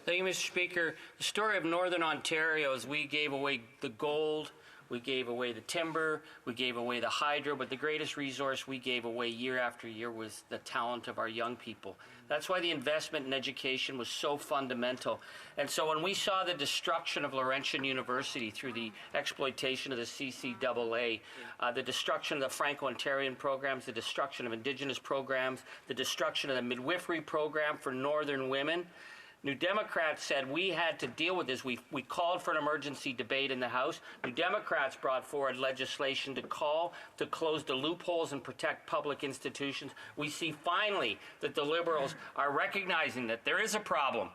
Thank you, Mr. Speaker. The story of Northern Ontario is we gave away the gold, we gave away the timber, we gave away the hydro, but the greatest resource we gave away year after year was the talent of our young people. That's why the investment in education was so fundamental. And so when we saw the destruction of Laurentian University through the exploitation of the CCAA, the destruction of the Franco-Ontarian programs, the destruction of Indigenous programs, the destruction of the midwifery program for Northern women, New Democrats said we had to deal with this. We called for an emergency debate in the House. New Democrats brought forward legislation to call to close the loopholes and protect public institutions. We see finally that the Liberals are recognizing that there is a problem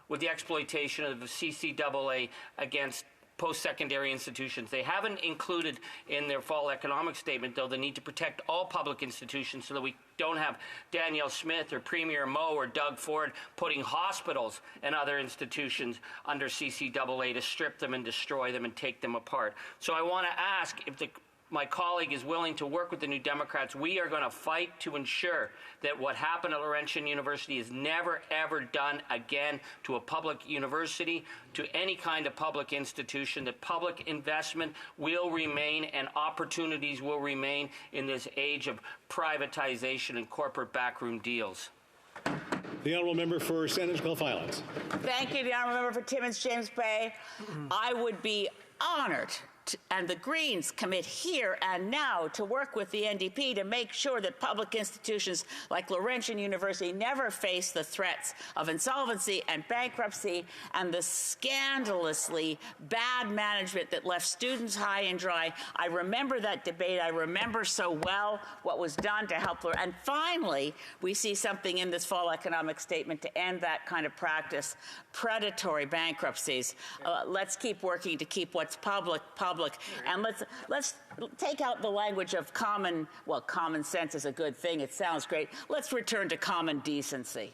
with the exploitation of the CCAA against post-secondary institutions. They haven't included in their fall economic statement, though, the need to protect all public institutions so that we don't have Danielle Smith or Premier Moe or Doug Ford putting hospitals and other institutions under CCAA to strip them and destroy them and take them apart. So I want to ask if my colleague is willing to work with the New Democrats. We are going to fight to ensure that what happened at Laurentian University is never, ever done again to a public university, to any kind of public institution, that public investment will remain and opportunities will remain in this age of privatization and corporate backroom deals. The honourable member for Sandwich Gulf Islands. Thank you, the honourable member for Timmins James Bay. I would be honoured, and the Greens commit here and now to work with the NDP to make sure that public institutions like Laurentian University never face the threats of insolvency and bankruptcy and the scandalously bad management that left students high and dry. I remember that debate. I remember so well what was done to help. And finally, we see something in this fall economic statement to end that kind of practice, predatory bankruptcies. Let's keep working to keep what's public, and let's take out the language of common sense is a good thing. It sounds great. Let's return to common decency.